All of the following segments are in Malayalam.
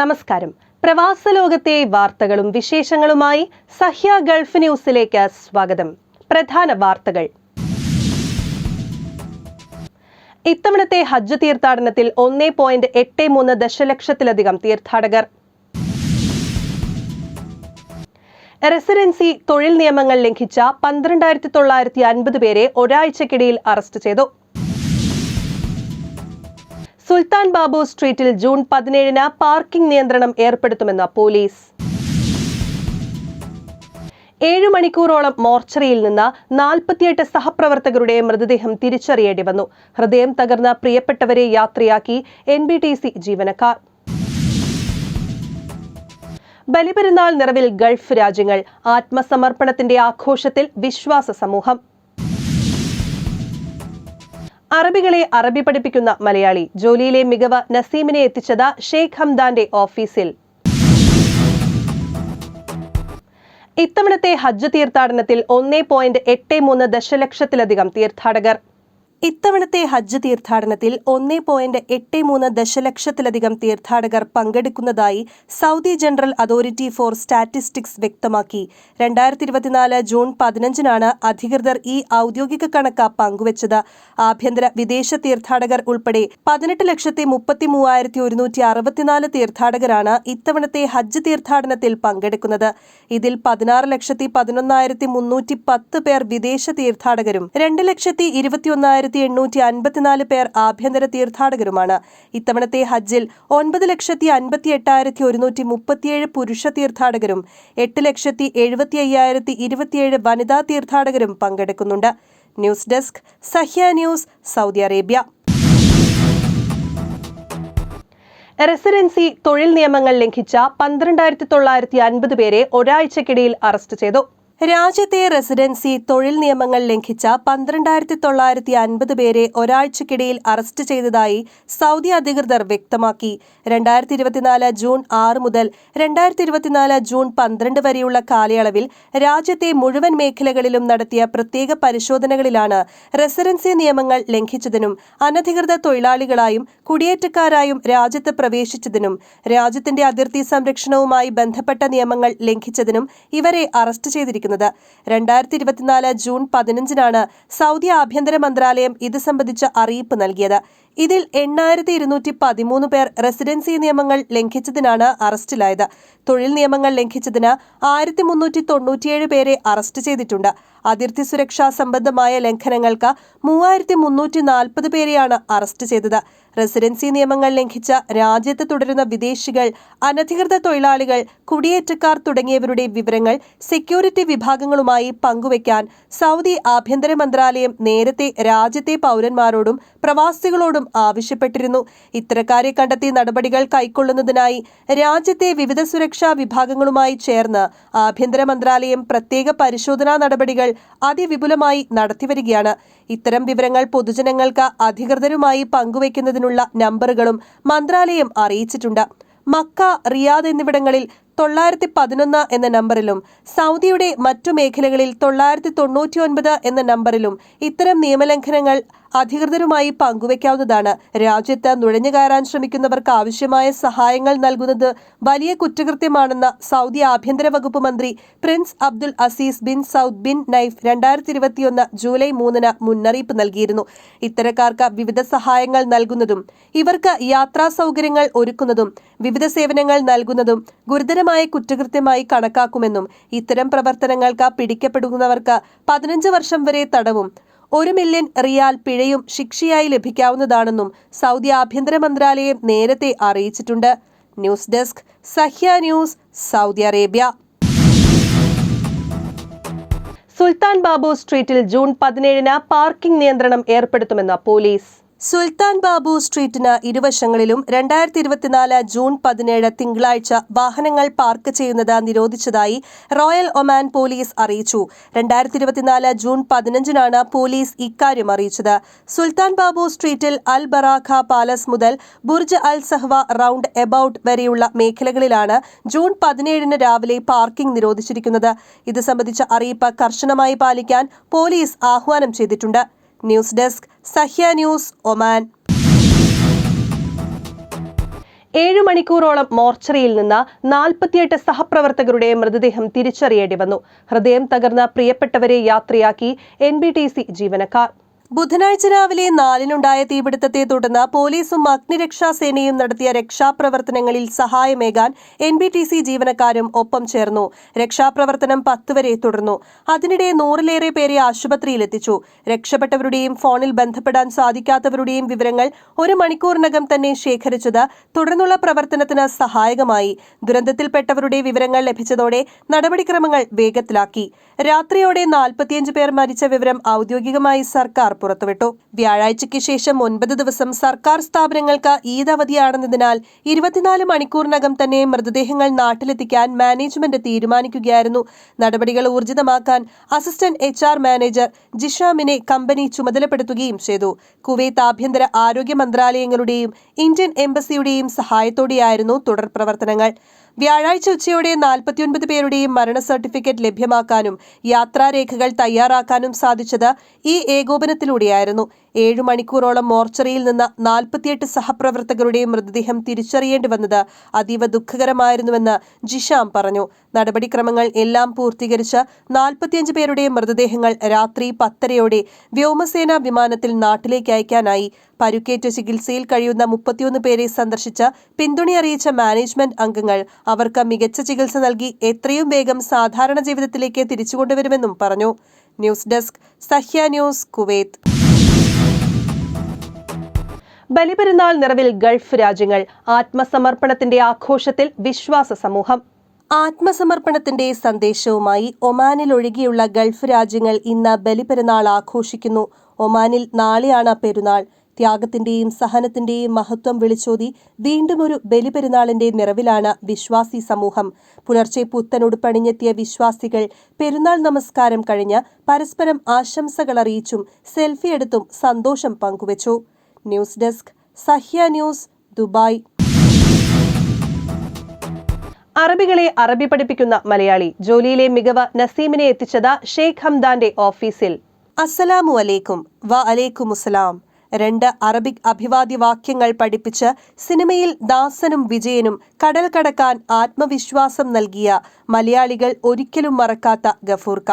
നമസ്കാരം. പ്രവാസ ലോകത്തെ വാർത്തകളും വിശേഷങ്ങളുമായി സഹ്യ ഗൾഫ് ന്യൂസിലേക്ക് സ്വാഗതം. പ്രധാന വാർത്തകൾ. ഇത്തവണത്തെ ഹജ്ജ് തീർത്ഥാടനത്തിൽ 1.83 ദശലക്ഷത്തിലധികം തീർത്ഥാടകർ. റെസിഡൻസി തൊഴിൽ നിയമങ്ങൾ ലംഘിച്ച 12,950 പേരെ ഒരാഴ്ചക്കിടയിൽ അറസ്റ്റ് ചെയ്തു. സുൽത്താൻ ബാബു സ്ട്രീറ്റിൽ ജൂൺ 17-ന് പാർക്കിംഗ് നിയന്ത്രണം ഏർപ്പെടുത്തുമെന്ന് പോലീസ്. 7 മണിക്കൂറോളം മോർച്ചറിയിൽ നിന്ന് 48 സഹപ്രവർത്തകരുടെ മൃതദേഹം തിരിച്ചറിയേണ്ടി വന്നു. ഹൃദയം തകർന്ന പ്രിയപ്പെട്ടവരെ യാത്രയാക്കി NBTC ജീവനക്കാർ. ബലിപെരുന്നാൾ നിറവിൽ ഗൾഫ് രാജ്യങ്ങൾ. ആത്മസമർപ്പണത്തിന്റെ ആഘോഷത്തിൽ വിശ്വാസ സമൂഹം. അറബികളെ അറബി പഠിപ്പിക്കുന്ന മലയാളി. ജോലിയിലെ മികവ് നസീമിനെ എത്തിച്ചത് ഷെയ്ഖ് ഹംദാന്റെ ഓഫീസിൽ. ഇത്തവണത്തെ ഹജ്ജ് തീർത്ഥാടനത്തിൽ 1.83 ദശലക്ഷത്തിലധികം തീർത്ഥാടകർ. ഇത്തവണത്തെ ഹജ്ജ് തീർത്ഥാടനത്തിൽ 1.83 ദശലക്ഷത്തിലധികം തീർത്ഥാടകർ പങ്കെടുക്കുന്നതായി Saudi general authority for statistics വ്യക്തമാക്കി. 2024 ജൂൺ 15-നാണ് അധികൃതർ ഈ ഔദ്യോഗിക കണക്ക് പങ്കുവച്ചത്. ആഭ്യന്തര വിദേശ തീർത്ഥാടകർ ഉൾപ്പെടെ 18,33,164 തീർത്ഥാടകരാണ് ഇത്തവണത്തെ ഹജ്ജ് തീർത്ഥാടനത്തിൽ പങ്കെടുക്കുന്നത്. ഇതിൽ 16,11,310 പേർ വിദേശ തീർത്ഥാടകരും 2,21,854 പേർ ആഭ്യന്തര തീർത്ഥാടകരുമാണ്. ഇത്തവണത്തെ ഹജ്ജിൽ 9,58,137 പുരുഷ തീർത്ഥാടകരും 8,75,027 വനിതാ തീർത്ഥാടകരും പങ്കെടുക്കുന്നുണ്ട്. News desk, Sahya news, Saudi Arabia. Residency തൊഴിൽ നിയമങ്ങൾ ലംഘിച്ച 12,950 പേരെ ഒരാഴ്ചക്കിടയിൽ അറസ്റ്റ് ചെയ്തു. രാജ്യത്തെ റെസിഡൻസി തൊഴിൽ നിയമങ്ങൾ ലംഘിച്ച 12,950 പേരെ ഒരാഴ്ചക്കിടയിൽ അറസ്റ്റ് ചെയ്തതായി സൗദി അധികൃതർ വ്യക്തമാക്കി. 2024 ജൂൺ 6 മുതൽ 2024 ജൂൺ 12 വരെയുള്ള കാലയളവിൽ രാജ്യത്തെ മുഴുവൻ മേഖലകളിലും നടത്തിയ പ്രത്യേക പരിശോധനകളിലാണ് റെസിഡൻസി നിയമങ്ങൾ ലംഘിച്ചതിനും അനധികൃത തൊഴിലാളികളായും കുടിയേറ്റക്കാരായും രാജ്യത്ത് പ്രവേശിച്ചതിനും രാജ്യത്തിന്റെ അതിർത്തി സംരക്ഷണവുമായി ബന്ധപ്പെട്ട നിയമങ്ങൾ ലംഘിച്ചതിനും ഇവരെ അറസ്റ്റ് ചെയ്തിരിക്കുന്നത്. 2024 ജൂൺ 15-നാണ് സൗദി ആഭ്യന്തര മന്ത്രാലയം ഇത് സംബന്ധിച്ച അറിയിപ്പ് നൽകിയത്. ഇതിൽ 8,213 പേർ റെസിഡൻസി നിയമങ്ങൾ ലംഘിച്ചതിനാണ് അറസ്റ്റിലായത്. തൊഴിൽ നിയമങ്ങൾ ലംഘിച്ചതിന് 1,397 പേരെ അറസ്റ്റ് ചെയ്തിട്ടുണ്ട്. അതിർത്തി സുരക്ഷാ സംബന്ധമായ ലംഘനങ്ങൾക്ക് 3,340 പേരെയാണ് അറസ്റ്റ് ചെയ്തത്. റെസിഡൻസി നിയമങ്ങൾ ലംഘിച്ച രാജ്യത്ത് തുടരുന്ന വിദേശികൾ, അനധികൃത തൊഴിലാളികൾ, കുടിയേറ്റക്കാർ തുടങ്ങിയവരുടെ വിവരങ്ങൾ സെക്യൂരിറ്റി വിഭാഗങ്ങളുമായി പങ്കുവയ്ക്കാൻ സൗദി ആഭ്യന്തര മന്ത്രാലയം നേരത്തെ രാജ്യത്തെ പൗരന്മാരോടും പ്രവാസികളോടും ആവശ്യപ്പെട്ടിരുന്നു. ഇത്തരക്കാരെ കണ്ടെത്തി നടപടികൾ കൈക്കൊള്ളുന്നതിനായി രാജ്യത്തെ വിവിധ സുരക്ഷാ വിഭാഗങ്ങളുമായി ചേർന്ന് ആഭ്യന്തര മന്ത്രാലയം പ്രത്യേക പരിശോധനാ നടപടികൾ അതിവിപുലമായി നടത്തിവരികയാണ്. ഇത്തരം വിവരങ്ങൾ പൊതുജനങ്ങൾക്ക് അധികൃതരുമായി പങ്കുവയ്ക്കുന്നതിനുള്ള നമ്പറുകളും മന്ത്രാലയം അറിയിച്ചിട്ടുണ്ട്. മക്ക, റിയാദ് എന്നിവിടങ്ങളിൽ 911 എന്ന നമ്പറിലും സൗദിയുടെ മറ്റു മേഖലകളിൽ 999 എന്ന നമ്പറിലും ഇത്തരം നിയമലംഘനങ്ങൾ അധികൃതരുമായി പങ്കുവയ്ക്കാവുന്നതാണ്. രാജ്യത്ത് നുഴഞ്ഞുകയറാൻ ശ്രമിക്കുന്നവർക്ക് ആവശ്യമായ സഹായങ്ങൾ നൽകുന്നത് വലിയ കുറ്റകൃത്യമാണെന്ന് സൗദി ആഭ്യന്തര വകുപ്പ് മന്ത്രി prince Abdul Aziz bin Saud bin Naif 2021 July 3-ന് മുന്നറിയിപ്പ് നൽകിയിരുന്നു. ഇത്തരക്കാർക്ക് വിവിധ സഹായങ്ങൾ നൽകുന്നതും ഇവർക്ക് യാത്രാ സൗകര്യങ്ങൾ ഒരുക്കുന്നതും വിവിധ സേവനങ്ങൾ നൽകുന്നതും ഗുരുതരമായ കുറ്റകൃത്യമായി കണക്കാക്കുമെന്നും ഇത്തരം പ്രവർത്തനങ്ങൾക്ക് പിടിക്കപ്പെടുന്നവർക്ക് 15 വർഷം വരെ തടവും 1 മില്യൺ റിയാൽ പിഴയും ശിക്ഷയായി ലഭിക്കാവുന്നതാണെന്നും സൗദി ആഭ്യന്തര മന്ത്രാലയം നേരത്തെ അറിയിച്ചിട്ടുണ്ട്. News desk, Sahya news, Saudi Arabia. Sultan Babu സ്ട്രീറ്റിൽ ജൂൺ 17-ന് പാർക്കിംഗ് നിയന്ത്രണം ഏർപ്പെടുത്തുമെന്ന് പോലീസ്. സുൽത്താൻ ബാബു സ്ട്രീറ്റിന് ഇരുവശങ്ങളിലും 2024 ജൂൺ 17 തിങ്കളാഴ്ച വാഹനങ്ങൾ പാർക്ക് ചെയ്യുന്നത് നിരോധിച്ചതായി റോയൽ ഒമാൻ പോലീസ് അറിയിച്ചു. 2024 ജൂൺ 15-നാണ് പോലീസ് ഇക്കാര്യം അറിയിച്ചത്. സുൽത്താൻ ബാബു സ്ട്രീറ്റിൽ അൽ ബറാഖ പാലസ് മുതൽ ബുർജ് അൽ സഹ്വ റൗണ്ട് എബൌട്ട് വരെയുള്ള മേഖലകളിലാണ് ജൂൺ 17-ന് രാവിലെ പാർക്കിംഗ് നിരോധിച്ചിരിക്കുന്നത്. ഇത് സംബന്ധിച്ച അറിയിപ്പ് കർശനമായി പാലിക്കാൻ പോലീസ് ആഹ്വാനം ചെയ്തിട്ടുണ്ട്. News desk, Sahya news, Oman. 7 മണിക്കൂറോളം മോർച്ചറിയിൽ നിന്ന് 48 സഹപ്രവർത്തകരുടെ മൃതദേഹം തിരിച്ചറിയേണ്ടി വന്നു. ഹൃദയം തകർന്ന പ്രിയപ്പെട്ടവരെ യാത്രയാക്കി NBTC ജീവനക്കാർ. ബുധനാഴ്ച രാവിലെ 4-നുണ്ടായ തീപിടുത്തത്തെ തുടർന്ന് പോലീസും അഗ്നിരക്ഷാസേനയും നടത്തിയ രക്ഷാപ്രവർത്തനങ്ങളിൽ സഹായമേകാൻ NBTC ജീവനക്കാരും ഒപ്പം ചേർന്നു. രക്ഷാപ്രവർത്തനം 10 വരെ തുടർന്നു. അതിനിടെ 100-ലേറെ പേരെ ആശുപത്രിയിലെത്തിച്ചു. രക്ഷപ്പെട്ടവരുടെയും ഫോണിൽ ബന്ധപ്പെടാൻ സാധിക്കാത്തവരുടെയും വിവരങ്ങൾ 1 മണിക്കൂറിനകം തന്നെ ശേഖരിച്ചത് തുടർന്നുള്ള പ്രവർത്തനത്തിന് സഹായകമായി. ദുരന്തത്തിൽപ്പെട്ടവരുടെ വിവരങ്ങൾ ലഭിച്ചതോടെ നടപടിക്രമങ്ങൾ വേഗത്തിലാക്കി. രാത്രിയോടെ 45 പേർ മരിച്ച വിവരം ഔദ്യോഗികമായി സർക്കാർ പുറത്തുവിട്ടു. വ്യാഴാഴ്ചയ്ക്ക് ശേഷം 9 ദിവസം സർക്കാർ സ്ഥാപനങ്ങൾക്ക് ഈദ് അവധിയാണെന്നതിനാൽ 24 മണിക്കൂറിനകം തന്നെ മൃതദേഹങ്ങൾ നാട്ടിലെത്തിക്കാൻ മാനേജ്മെന്റ് തീരുമാനിക്കുകയായിരുന്നു. നടപടികൾ ഊർജിതമാക്കാൻ അസിസ്റ്റന്റ് HR മാനേജർ ജിഷാമിനെ കമ്പനി ചുമതലപ്പെടുത്തുകയും ചെയ്തു. കുവൈത്ത് ആഭ്യന്തര ആരോഗ്യ മന്ത്രാലയങ്ങളുടെയും ഇന്ത്യൻ എംബസിയുടെയും സഹായത്തോടെയായിരുന്നു തുടർ പ്രവർത്തനങ്ങൾ. വ്യാഴാഴ്ച ഉച്ചയോടെ 49 പേരുടെയും മരണ സർട്ടിഫിക്കറ്റ് ലഭ്യമാക്കാനും യാത്രാരേഖകൾ തയ്യാറാക്കാനും സാധിച്ചത് ഈ ഏകോപനത്തിലൂടെയായിരുന്നു. 7 മണിക്കൂറോളം മോർച്ചറിയിൽ നിന്ന് 48 സഹപ്രവർത്തകരുടെ മൃതദേഹം തിരിച്ചറിയേണ്ടി വന്നത് അതീവ ദുഃഖകരമായിരുന്നുവെന്ന് ജിഷാം പറഞ്ഞു. നടപടിക്രമങ്ങൾ എല്ലാം പൂർത്തീകരിച്ച് 45 പേരുടെ മൃതദേഹങ്ങൾ രാത്രി 10:30-യോടെ വ്യോമസേന വിമാനത്തിൽ നാട്ടിലേക്ക് അയക്കാനായി. പരുക്കേറ്റ് ചികിത്സയിൽ കഴിയുന്ന 31 പേരെ സന്ദർശിച്ച് പിന്തുണയറിയിച്ച മാനേജ്മെന്റ് അംഗങ്ങൾ അവർക്ക് മികച്ച ചികിത്സ നൽകി എത്രയും വേഗം സാധാരണ ജീവിതത്തിലേക്ക് തിരിച്ചുകൊണ്ടുവരുമെന്നും പറഞ്ഞു. News desk Sahya news, Kuwait. Baliperunnal നിറവിൽ ഗൾഫ് രാജ്യങ്ങൾ. ആത്മസമർപ്പണത്തിന്റെ ആഘോഷത്തിൽ വിശ്വാസ സമൂഹം. ആത്മസമർപ്പണത്തിന്റെ സന്ദേശവുമായി ഒമാനിൽ ഒഴികെയുള്ള ഗൾഫ് രാജ്യങ്ങൾ ഇന്ന് ബലിപെരുന്നാൾ ആഘോഷിക്കുന്നു. ഒമാനിൽ നാളെയാണ് പെരുന്നാൾ. ത്യാഗത്തിന്റെയും സഹനത്തിന്റെയും മഹത്വം വിളിച്ചോതി വീണ്ടും ഒരു ബലിപെരുന്നാളിന്റെ നിറവിലാണ് വിശ്വാസി സമൂഹം. പുലർച്ചെ പുത്തനുടുപ്പണിഞ്ഞെത്തിയ വിശ്വാസികൾ പെരുന്നാൾ നമസ്കാരം കഴിഞ്ഞ് പരസ്പരം ആശംസകൾ അറിയിച്ചും സെൽഫി എടുത്തും സന്തോഷം പങ്കുവച്ചു. News desk Sahya news, Dubai. അറബികളെ അറബി പഠിപ്പിക്കുന്ന മലയാളി. ജോലിയിലെ മികവ് നസീമിനെ എത്തിച്ചത് ഷെയ്ഖ് ഹംദാന്റെ ഓഫീസിൽ. അസ്സലാമു അലൈക്കും. വ അലൈക്കുമുസ്സലാം. 2 അറബിക് അഭിവാദ്യവാക്യങ്ങൾ പഠിപ്പിച്ച് സിനിമയിൽ ദാസനും വിജയനും കടൽ കടക്കാൻ ആത്മവിശ്വാസം നൽകിയ മലയാളികൾ ഒരിക്കലും മറക്കാത്ത ഗഫൂർക്ക.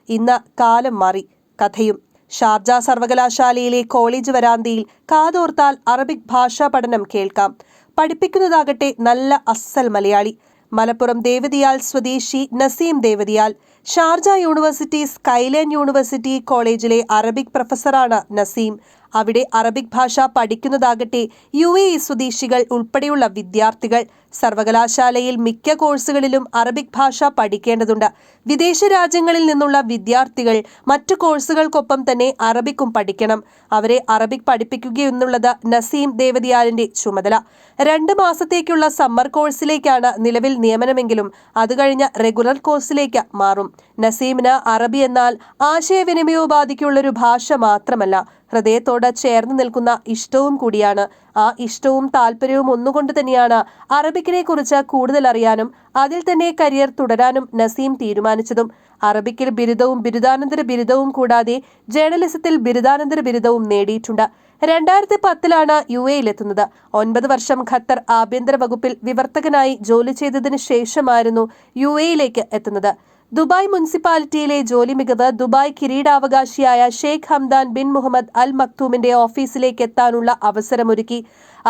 ഇന്ന് കാലം മാറി. കഥയും. ഷാർജ സർവകലാശാലയിലെ കോളേജ് വരാന്തയിൽ കാതോർത്താൽ അറബിക് ഭാഷാ പഠനം കേൾക്കാം. പഠിപ്പിക്കുന്നതാകട്ടെ നല്ല അസ്സൽ മലയാളി. മലപ്പുറം ദേവതിയാൽ സ്വദേശി Naseem Devathiyal. Sharjah university skyline university കോളേജിലെ അറബിക് പ്രൊഫസറാണ് നസീം. അവിടെ അറബിക് ഭാഷ പഠിക്കുന്നതാകട്ടെ UAE സ്വദേശികൾ ഉൾപ്പെടെയുള്ള വിദ്യാർത്ഥികൾ. സർവകലാശാലയിൽ മിക്ക കോഴ്സുകളിലും അറബിക് ഭാഷ പഠിക്കേണ്ടതുണ്ട്. വിദേശ രാജ്യങ്ങളിൽ നിന്നുള്ള വിദ്യാർത്ഥികൾ മറ്റു കോഴ്സുകൾക്കൊപ്പം തന്നെ അറബിക്കും പഠിക്കണം. അവരെ അറബിക് പഠിപ്പിക്കുകയെന്നുള്ളത് നസീം ദേവതിയാലിന്റെ ചുമതല. 2 മാസത്തേക്കുള്ള സമ്മർ കോഴ്സിലേക്കാണ് നിലവിൽ നിയമനമെങ്കിലും അത് കഴിഞ്ഞ റെഗുലർ കോഴ്സിലേക്ക് മാറും. നസീമിന് അറബി എന്നാൽ ആശയവിനിമയോപാധിക്കുള്ളൊരു ഭാഷ മാത്രമല്ല, ഹൃദയത്തോട് ചേർന്ന് നിൽക്കുന്ന ഇഷ്ടവും കൂടിയാണ്. ആ ഇഷ്ടവും താല്പര്യവും ഒന്നുകൊണ്ട് തന്നെയാണ് അറബിക്കിനെ കുറിച്ച് കൂടുതൽ അറിയാനും അതിൽ തന്നെ കരിയർ തുടരാനും നസീം തീരുമാനിച്ചതും. അറബിക്കിൽ ബിരുദവും ബിരുദാനന്തര ബിരുദവും കൂടാതെ ജേർണലിസത്തിൽ ബിരുദാനന്തര ബിരുദവും നേടിയിട്ടുണ്ട്. 2010-ലാണ് UAE-യിലെത്തുന്നത്. 9 വർഷം ഖത്തർ ആഭ്യന്തര വകുപ്പിൽ വിവർത്തകനായി ജോലി ചെയ്തതിനു ശേഷമായിരുന്നു UAE-യിലേക്ക് എത്തുന്നത്. ദുബായ് മുനിസിപ്പാലിറ്റിയിലെ ജോലി മികവ് ദുബായ് കിരീടാവകാശിയായ Sheikh Hamdan bin Mohammed Al മക്തൂമിന്റെ ഓഫീസിലേക്ക് എത്താനുള്ള അവസരമൊരുക്കി.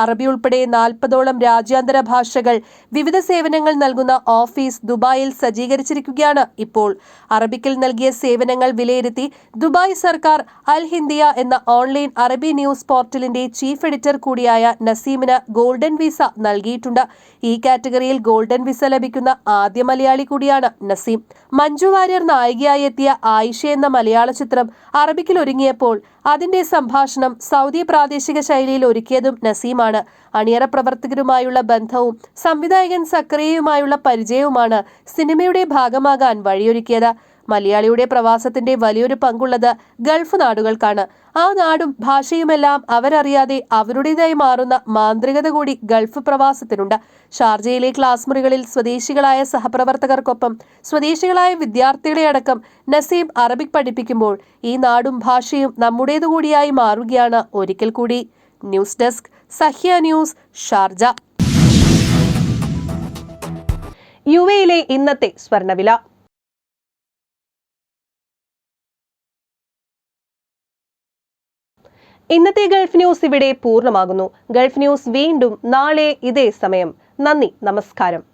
അറബി ഉൾപ്പെടെ 40ഓളം രാജ്യാന്തര ഭാഷകൾ വിവിധ സേവനങ്ങൾ നൽകുന്ന ഓഫീസ് ദുബായിൽ സജ്ജീകരിച്ചിരിക്കുകയാണ് ഇപ്പോൾ. അറബിക്കിൽ നൽകിയ സേവനങ്ങൾ വിലയിരുത്തി ദുബായ് സർക്കാർ അൽ ഹിന്ദിയ എന്ന ഓൺലൈൻ അറബി ന്യൂസ് പോർട്ടലിന്റെ ചീഫ് എഡിറ്റർ കൂടിയായ നസീമിന് ഗോൾഡൻ വിസ നൽകിയിട്ടുണ്ട്. ഈ കാറ്റഗറിയിൽ ഗോൾഡൻ വിസ ലഭിക്കുന്ന ആദ്യ മലയാളി കൂടിയാണ് നസീം. മഞ്ജു വാര്യർ നായികയായി എത്തിയ ആയിഷ എന്ന മലയാള ചിത്രം അറബിക്കിൽ ഒരുങ്ങിയപ്പോൾ അതിന്റെ സംഭാഷണം സൗദി പ്രാദേശിക ശൈലിയിൽ ഒരുക്കിയതും നസീമാണ്. അണിയറ പ്രവർത്തകരുമായുള്ള ബന്ധവും സംവിധായകൻ സക്കറിയയുമായുള്ള പരിചയവുമാണ് സിനിമയുടെ ഭാഗമാകാൻ വഴിയൊരുക്കിയത്. മലയാളിയുടെ പ്രവാസത്തിന്റെ വലിയൊരു പങ്കുള്ളത് ഗൾഫ് നാടുകൾക്കാണ്. ആ നാടും ഭാഷയുമെല്ലാം അവരറിയാതെ അവരുടേതായി മാറുന്ന മാന്ത്രികത കൂടി ഗൾഫ് പ്രവാസത്തിനുണ്ട്. ഷാർജയിലെ ക്ലാസ് മുറികളിൽ സ്വദേശികളായ സഹപ്രവർത്തകർക്കൊപ്പം സ്വദേശികളായ വിദ്യാർത്ഥികളെ അടക്കം നസീം അറബിക് പഠിപ്പിക്കുമ്പോൾ ഈ നാടും ഭാഷയും നമ്മുടേതുകൂടിയായി മാറുകയാണ് ഒരിക്കൽ കൂടി. News desk Sahya news, Sharjah. UAE-യിലെ ഇന്നത്തെ സ്വർണ്ണവില. ഇന്നത്തെ ഗൾഫ് ന്യൂസ് ഇവിടെ പൂർണ്ണമാകുന്നു. ഗൾഫ് ന്യൂസ് വീണ്ടും നാളെ ഇതേ സമയം. നന്ദി, നമസ്കാരം.